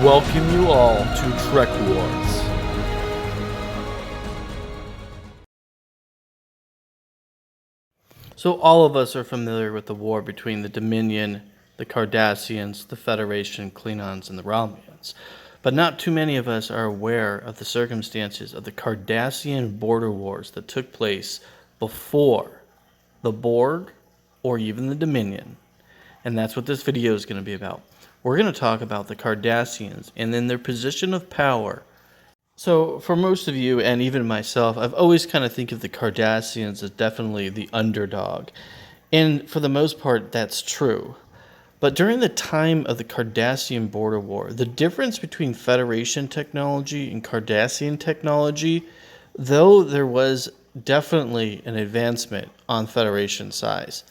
welcome you all to Trek Wars. So all of us are familiar with the war between the Dominion, the Cardassians, the Federation, Klingons, and the Romulans. But not too many of us are aware of the circumstances of the Cardassaion Border Wars that took place before the Borg or even the Dominion. And that's what this video is going to be about. We're going to talk about the Cardassians and then their position of power. So for most of you, and even myself, I've always kind of think of the Cardassians as definitely the underdog. And for the most part, that's true. But during the time of the Cardassaion Border War, the difference between Federation technology and Cardassian technology, though there was definitely an advancement on Federation size,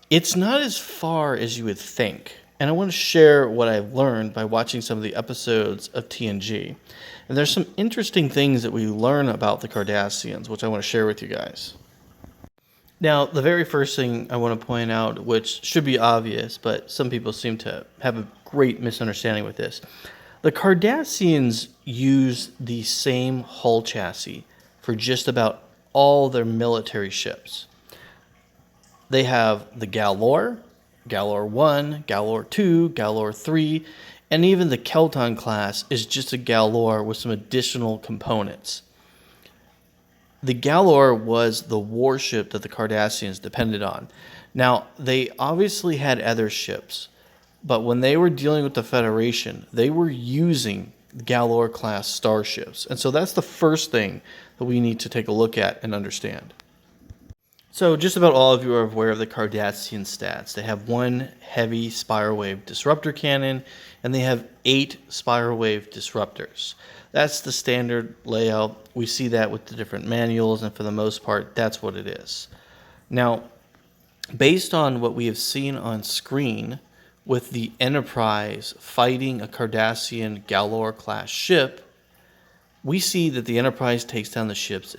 it's not as far as you would think. And I want to share what I've learned by watching some of the episodes of TNG. And there's some interesting things that we learn about the Cardassians, which I want to share with you guys. Now, the very first thing I want to point out, which should be obvious, but some people seem to have a great misunderstanding with this. The Cardassians use the same hull chassis for just about all their military ships. They have the Galor, Galor-1, Galor-2, Galor-3, and even the Kelton-Class is just a Galor with some additional components. The Galor was the warship that the Cardassians depended on. Now, they obviously had other ships, but when they were dealing with the Federation, they were using Galor-Class starships. And so that's the first thing that we need to take a look at and understand. So just about all of you are aware of the Cardassian stats. They have one heavy spiral wave disruptor cannon, and they have 8 spiral wave disruptors. That's the standard layout. We see that with the different manuals, and for the most part, that's what it is. Now, based on what we have seen on screen with the Enterprise fighting a Cardassian Galor-Class ship, we see that the Enterprise takes down the shields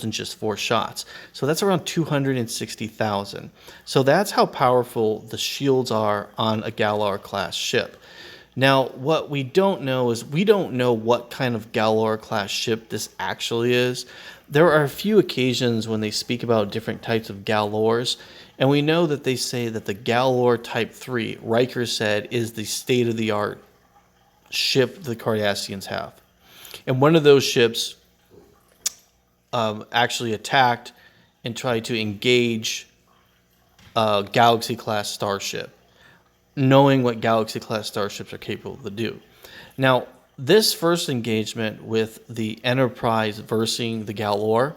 in just 4 shots. So that's around 260,000. So that's how powerful the shields are on a Galor-Class ship. Now, what we don't know is we don't know what kind of Galor-Class ship this actually is. There are a few occasions when they speak about different types of Galors, and we know that they say that the Galor Type 3, Riker said, is the state-of-the-art ship the Cardassians have. And one of those ships actually attacked and tried to engage a Galaxy-class starship, knowing what Galaxy-class starships are capable to do. Now, this first engagement with the Enterprise versus the Galor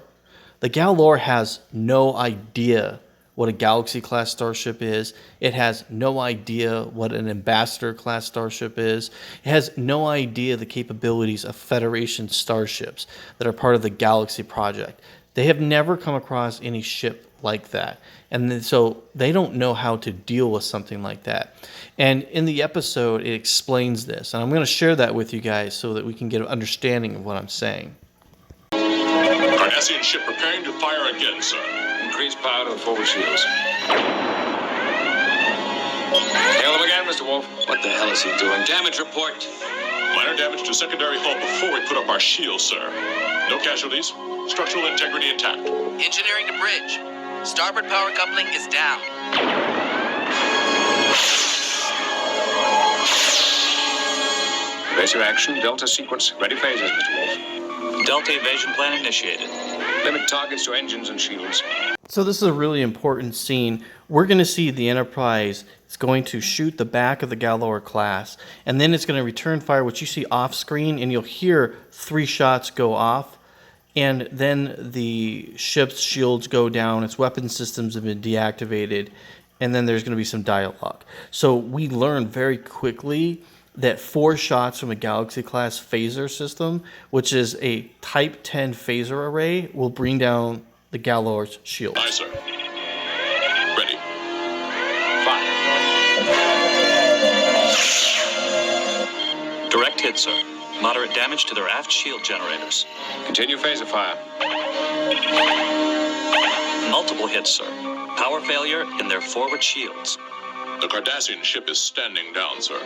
has no idea what a Galaxy-class starship is. It has no idea what an Ambassador-class starship is. It has no idea the capabilities of Federation starships that are part of the Galaxy project. They have never come across any ship like that. And so they don't know how to deal with something like that. And in the episode, it explains this. And I'm going to share that with you guys so that we can get an understanding of what I'm saying. Cardassian ship preparing to fire again, sir. Increase power to forward shields. Hail him again, Mr. Wolf. What the hell is he doing? Damage report. Minor damage to secondary hull before we put up our shields, sir. No casualties. Structural integrity intact. Engineering to bridge. Starboard power coupling is down. Evasive action. Delta sequence. Ready phases, Mr. Wolf. Delta evasion plan initiated. Limit targets to engines and shields. So this is a really important scene. We're going to see the Enterprise is going to shoot the back of the Galor-Class, and then it's going to return fire, which you see off screen, and you'll hear 3 shots go off, and then the ship's shields go down, its weapon systems have been deactivated, and then there's going to be some dialogue. So we learn very quickly that 4 shots from a Galaxy-class phaser system, which is a Type 10 phaser array, will bring down the Galor's shield. Aye, sir. Ready. Fire. Direct hit, sir. Moderate damage to their aft shield generators. Continue phaser fire. Multiple hits, sir. Power failure in their forward shields. The Cardassian ship is standing down, sir.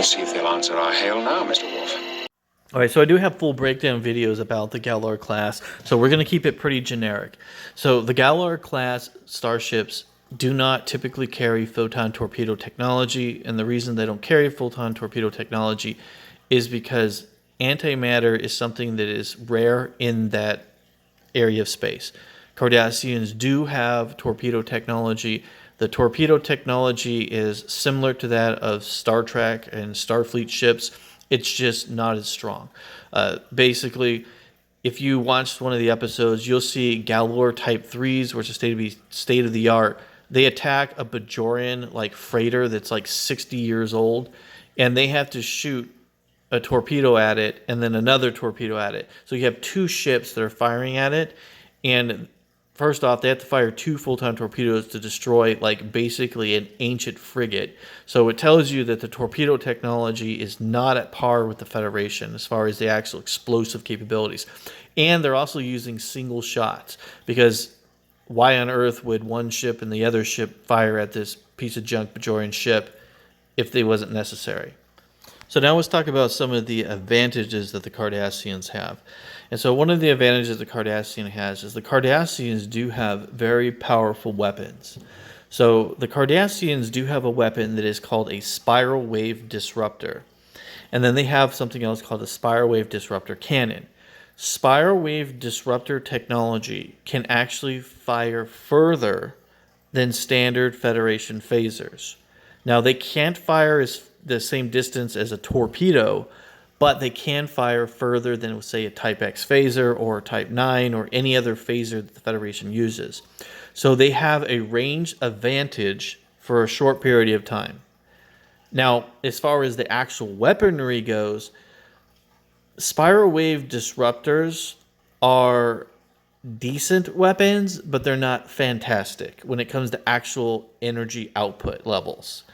Let's see if they'll answer our hail now, Mr. Wolf. All right, so I do have full breakdown videos about the Galor-Class, so we're going to keep it pretty generic. So the Galor-Class starships do not typically carry photon torpedo technology, and the reason they don't carry photon torpedo technology is because antimatter is something that is rare in that area of space. Cardassians do have torpedo technology. The torpedo technology is similar to that of Star Trek and Starfleet ships. It's just not as strong. Basically, if you watched one of the episodes, you'll see Galor Type 3s, which is state of the art. They attack a Bajoran like freighter that's like 60 years old, and they have to shoot a torpedo at it and then another torpedo at it. So you have two ships that are firing at it, and first off, they have to fire 2 photon torpedoes to destroy, like, basically an ancient frigate. So it tells you that the torpedo technology is not at par with the Federation as far as the actual explosive capabilities. And they're also using single shots, because why on earth would one ship and the other ship fire at this piece of junk Bajoran ship if they wasn't necessary? So now let's talk about some of the advantages that the Cardassians have. And so one of the advantages the Cardassian has is the Cardassians do have very powerful weapons. So the Cardassians do have a weapon that is called a spiral wave disruptor. And then they have something else called a spiral wave disruptor cannon. Spiral wave disruptor technology can actually fire further than standard Federation phasers. Now, they can't fire the same distance as a torpedo, but they can fire further than, say, a Type X phaser or a Type 9 or any other phaser that the Federation uses. So they have a range advantage for a short period of time. Now, as far as the actual weaponry goes, spiral wave disruptors are decent weapons, but they're not fantastic when it comes to actual energy output levels.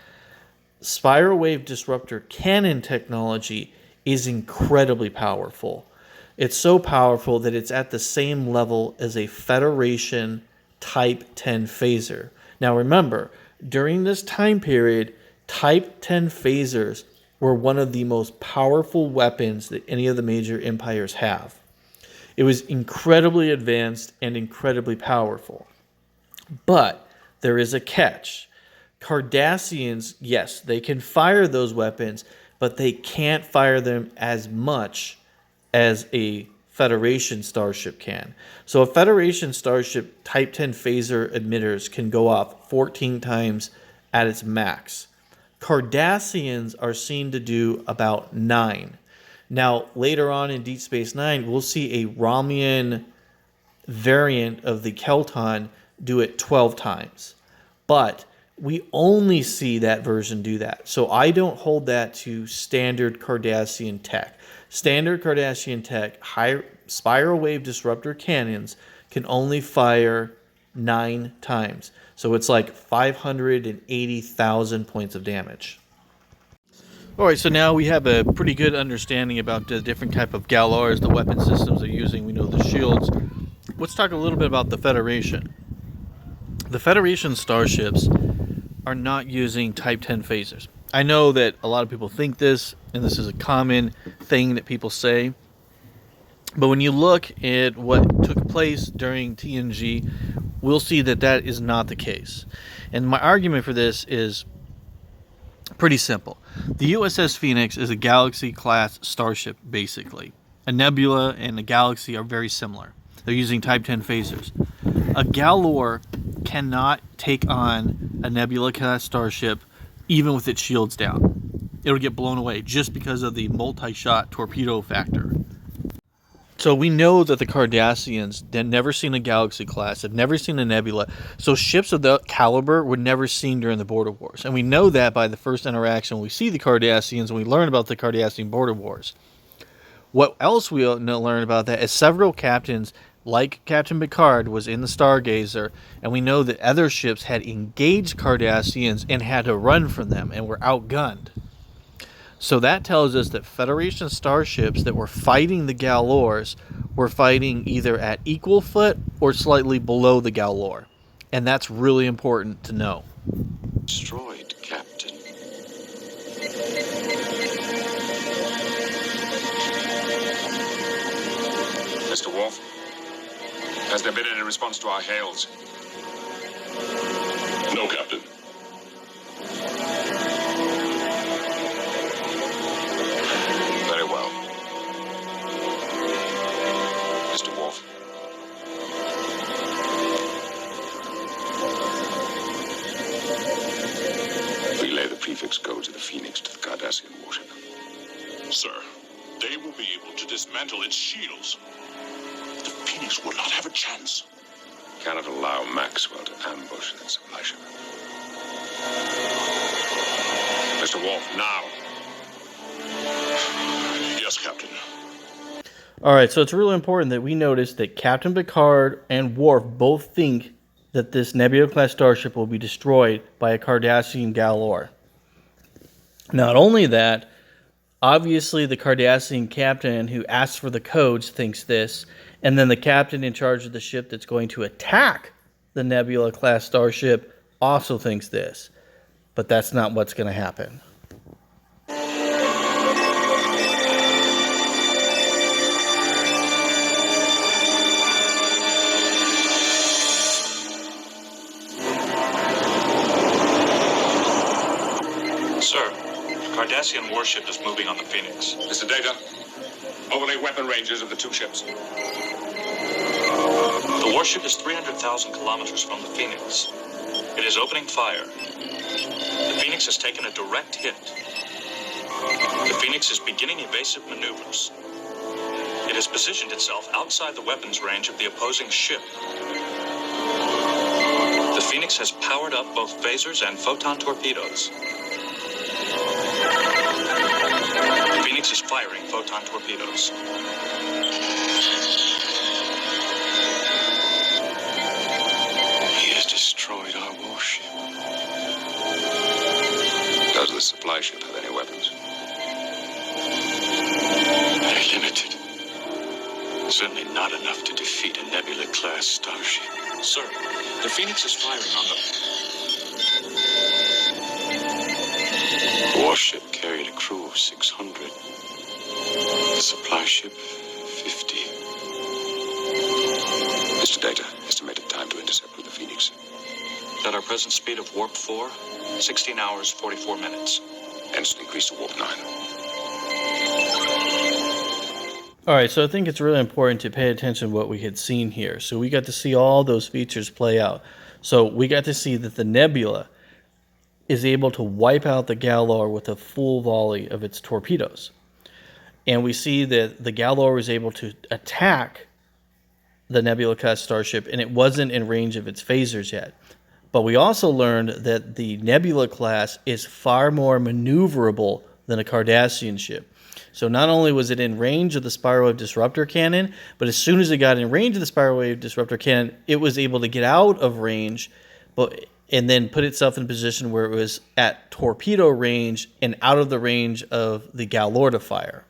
Spiral wave disruptor cannon technology is incredibly powerful. It's so powerful that it's at the same level as a Federation Type 10 phaser. Now remember, during this time period, Type 10 phasers were one of the most powerful weapons that any of the major empires have. It was incredibly advanced and incredibly powerful. But there is a catch. Cardassians, yes, they can fire those weapons, but they can't fire them as much as a Federation starship can. So a Federation starship Type 10 phaser emitters can go off 14 times at its max. Cardassians are seen to do about 9. Now, later on in Deep Space Nine, we'll see a Romulan variant of the Kelton do it 12 times. But we only see that version do that. So I don't hold that to standard Cardassian tech. Standard Cardassian tech, high spiral wave disruptor cannons can only fire 9 times. So it's like 580,000 points of damage. All right, so now we have a pretty good understanding about the different type of Galors, the weapon systems they're using. We know the shields. Let's talk a little bit about the Federation. The Federation starships are not using Type 10 phasers. I know that a lot of people think this, and this is a common thing that people say. But when you look at what took place during TNG, we'll see that that is not the case. And my argument for this is pretty simple. The USS Phoenix is a Galaxy-class starship, basically. A Nebula and a Galaxy are very similar. They're using Type 10 phasers. A Galor cannot take on a Nebula-class starship even with its shields down. It'll get blown away just because of the multi-shot torpedo factor. So we know that the Cardassians, they've never seen a Galaxy-class, they've never seen a Nebula, so ships of that caliber were never seen during the Border Wars. And we know that by the first interaction when we see the Cardassians and we learn about the Cardassian Border Wars. What else we learn about that is several captains, like Captain Picard, was in the Stargazer, and we know that other ships had engaged Cardassians and had to run from them and were outgunned. So that tells us that Federation starships that were fighting the Galors were fighting either at equal foot or slightly below the Galor. And that's really important to know. Destroyed, Captain. there been any response to our hails? No, Captain. Very well. Mr. Worf. Relay the prefix codes of the Phoenix to the Cardassian warship. Sir, they will be able to dismantle its shields. The Phoenix will not have a chance. Cannot allow Maxwell to ambush that supply ship. Mr. Worf, now. Yes, Captain. All right, so it's really important that we notice that Captain Picard and Worf both think that this Nebula-class starship will be destroyed by a Cardassian Galor. Not only that, obviously the Cardassian captain who asks for the codes thinks this, and then the captain in charge of the ship that's going to attack the Nebula-class starship also thinks this. But that's not what's going to happen. Sir, the Cardassian warship is moving on the Phoenix. Mr. Data, overlay weapon ranges of the two ships. The warship is 300,000 kilometers from the Phoenix. It is opening fire. The Phoenix has taken a direct hit. The Phoenix is beginning evasive maneuvers. It has positioned itself outside the weapons range of the opposing ship. The Phoenix has powered up both phasers and photon torpedoes. The Phoenix is firing photon torpedoes. He has destroyed our warship. Does the supply ship have any weapons? They're limited. Certainly not enough to defeat a Nebula-class starship. Sir, the Phoenix is firing on the... The warship carried a crew of 600. The supply ship, 50. Mr. Data, estimated time to intercept with the Phoenix. At our present speed of warp 4, 16 hours, 44 minutes. Hence increase to warp 9. All right, so I think it's really important to pay attention to what we had seen here. So we got to see all those features play out. So we got to see that the Nebula is able to wipe out the Galor with a full volley of its torpedoes. And we see that the Galor was able to attack the Nebula-class starship, and it wasn't in range of its phasers yet. But we also learned that the Nebula-class is far more maneuverable than a Cardassian ship. So not only was it in range of the spiral wave disruptor cannon, but as soon as it got in range of the spiral wave disruptor cannon, it was able to get out of range, and then put itself in a position where it was at torpedo range and out of the range of the Galor to fire.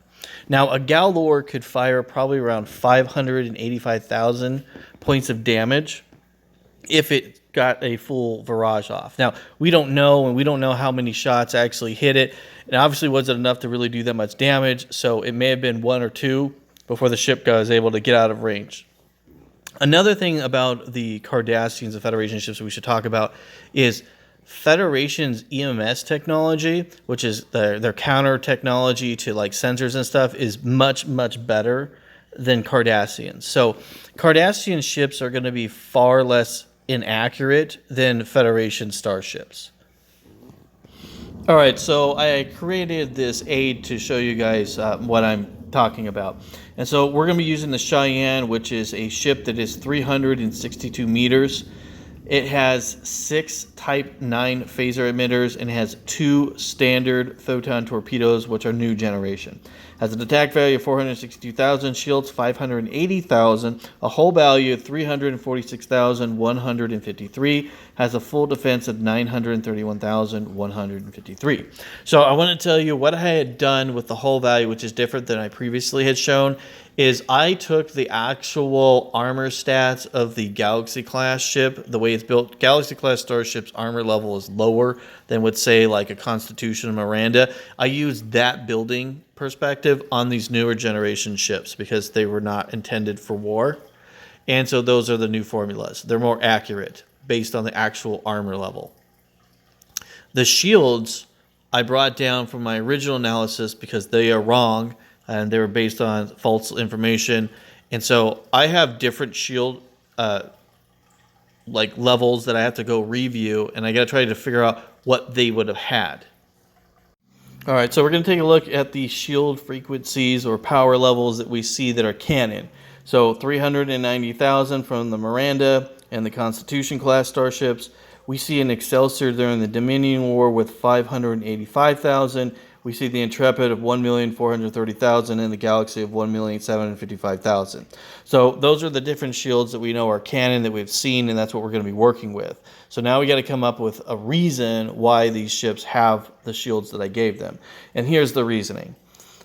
Now, a Galor could fire probably around 585,000 points of damage if it got a full barrage off. Now, we don't know, and we don't know how many shots actually hit it. And obviously wasn't enough to really do that much damage, so it may have been one or two before the ship was able to get out of range. Another thing about the Cardassians, the Federation ships we should talk about, is Federation's EMS technology, which is their counter technology to like sensors and stuff, is much, much better than Cardassians. So Cardassian ships are going to be far less inaccurate than Federation starships. All right, so I created this aid to show you guys what I'm talking about. And so we're going to be using the Cheyenne, which is a ship that is 362 meters. It has 6 Type 9 phaser emitters and has 2 standard photon torpedoes, which are new generation. Has an attack value of 462,000, shields 580,000, a hull value of 346,153, has a full defense of 931,153. So I want to tell you what I had done with the hull value, which is different than I previously had shown, is I took the actual armor stats of the Galaxy-class ship. The way it's built, Galaxy-class starship's armor level is lower than would say like a Constitution or Miranda. I used that building perspective on these newer generation ships because they were not intended for war. And so those are the new formulas. They're more accurate based on the actual armor level. The shields I brought down from my original analysis because they are wrong and they were based on false information. And so I have different shield like levels that I have to go review, and I got to try to figure out what they would have had. All right, so we're going to take a look at the shield frequencies or power levels that we see that are canon. So 390,000 from the Miranda and the Constitution class starships. We see an Excelsior during the Dominion War with 585,000. We see the Intrepid of 1,430,000 and the Galaxy of 1,755,000. So those are the different shields that we know are canon that we've seen, and that's what we're going to be working with. So now we got to come up with a reason why these ships have the shields that I gave them. And here's the reasoning.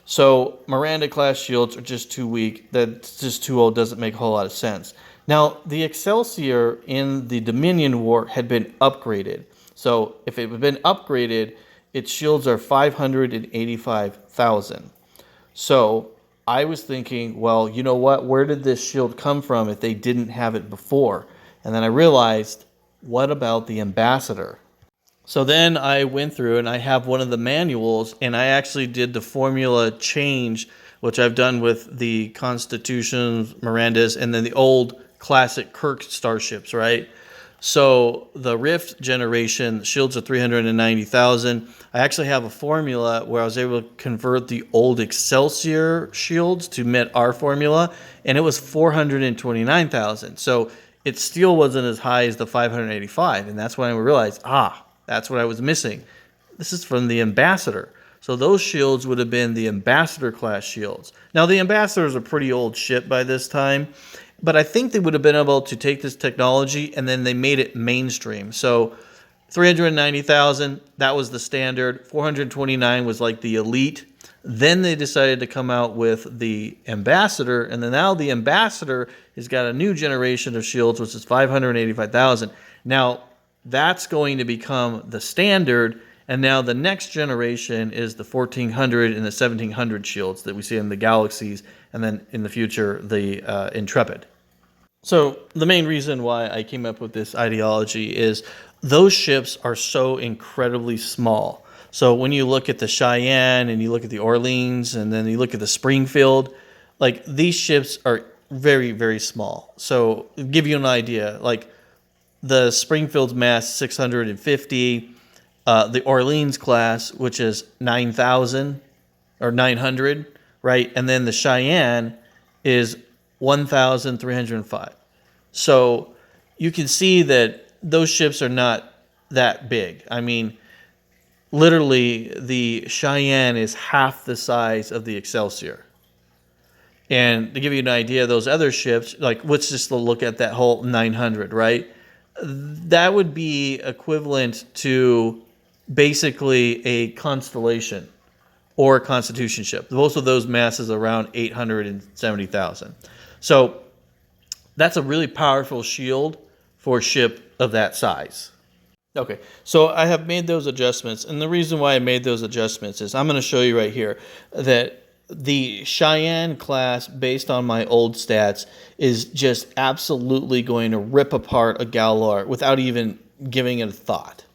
So Miranda class shields are just too weak. That's just too old. Doesn't make a whole lot of sense. Now, the Excelsior in the Dominion War had been upgraded. So if it had been upgraded, its shields are 585,000. So I was thinking, well, you know what? Where did this shield come from if they didn't have it before? And then I realized, what about the Ambassador? So then I went through and I have one of the manuals, and I actually did the formula change, which I've done with the Constitutions, Mirandas, and then the old classic Kirk starships, right? So the Rift generation shields are 390,000. I actually have a formula where I was able to convert the old Excelsior shields to meet our formula, and it was 429,000. So it still wasn't as high as the 585, and that's when I realized, that's what I was missing. This is from the Ambassador. So those shields would have been the Ambassador class shields. Now the Ambassador is a pretty old ship by this time, but I think they would have been able to take this technology and then they made it mainstream. So 390,000, that was the standard. 429 was like the elite. Then they decided to come out with the Ambassador, and then now the Ambassador has got a new generation of shields, which is 585,000. Now that's going to become the standard, and now the next generation is the 1400 and the 1700 shields that we see in the Galaxies, and then in the future the Intrepid. So the main reason why I came up with this ideology is those ships are so incredibly small. So when you look at the Cheyenne and you look at the Orleans and then you look at the Springfield, like these ships are very, very small. So to give you an idea, like the Springfield's mass 650, the Orleans class, which is 9,000 or 900, right? And then the Cheyenne is 1,305. So you can see that those ships are not that big. I mean, literally, the Cheyenne is half the size of the Excelsior. And to give you an idea, those other ships, like let's just look at that whole 900, right? That would be equivalent to basically a Constellation or a Constitution ship. Both of those masses around 870,000. So that's a really powerful shield for a ship of that size. Okay, so I have made those adjustments, and the reason why I made those adjustments is I'm going to show you right here that the Cheyenne class, based on my old stats, is just absolutely going to rip apart a Galor without even giving it a thought.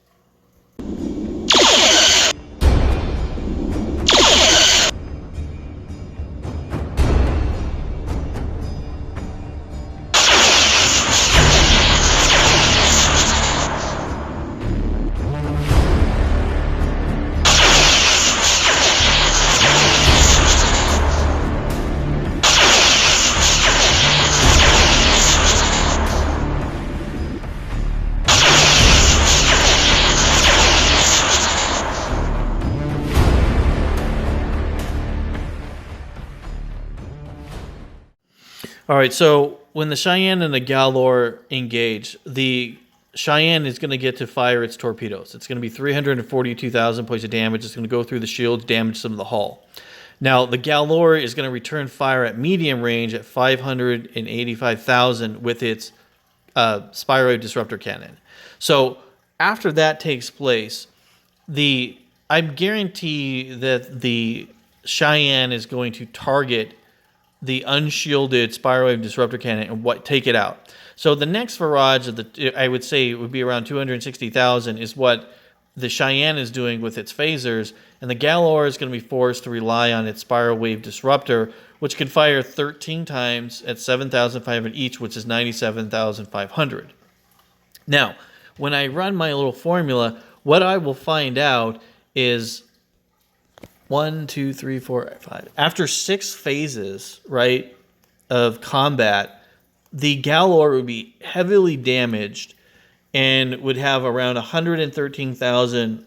All right, so when the Cheyenne and the Galor engage, the Cheyenne is going to get to fire its torpedoes. It's going to be 342,000 points of damage. It's going to go through the shields, damage some of the hull. Now, the Galor is going to return fire at medium range at 585,000 with its Spyroid disruptor cannon. So after that takes place, I guarantee that the Cheyenne is going to target the unshielded spiral wave disruptor cannon and take it out. So the next barrage of I would say it would be around 260,000 is what the Cheyenne is doing with its phasers, and the Galor is going to be forced to rely on its spiral wave disruptor, which can fire 13 times at 7,500 each, which is 97,500. Now, when I run my little formula, what I will find out is 1, 2, 3, 4, 5. After 6 phases, right, of combat, the Galor would be heavily damaged and would have around 113,000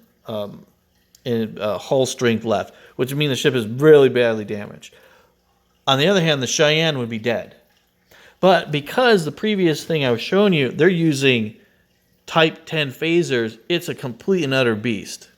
in hull strength left, which would mean the ship is really badly damaged. On the other hand, the Cheyenne would be dead. But because the previous thing I was showing you, they're using Type 10 phasers, it's a complete and utter beast.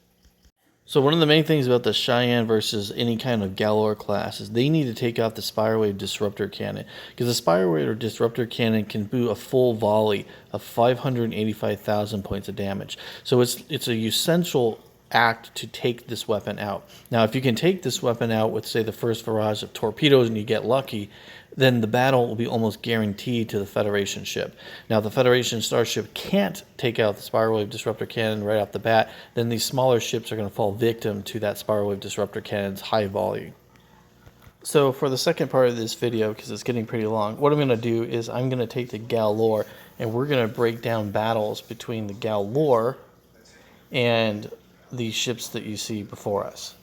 So one of the main things about the Cheyenne versus any kind of Galor-Class is they need to take out the spiral wave disruptor cannon, because the spiral wave or disruptor cannon can do a full volley of 585,000 points of damage. So it's a essential act to take this weapon out. Now, if you can take this weapon out with, say, the first barrage of torpedoes and you get lucky, then the battle will be almost guaranteed to the Federation ship. Now, if the Federation starship can't take out the spiral wave disruptor cannon right off the bat, then these smaller ships are going to fall victim to that spiral wave disruptor cannon's high volume. So for the second part of this video, because it's getting pretty long, what I'm going to do is I'm going to take the Galor and we're going to break down battles between the Galor and the ships that you see before us.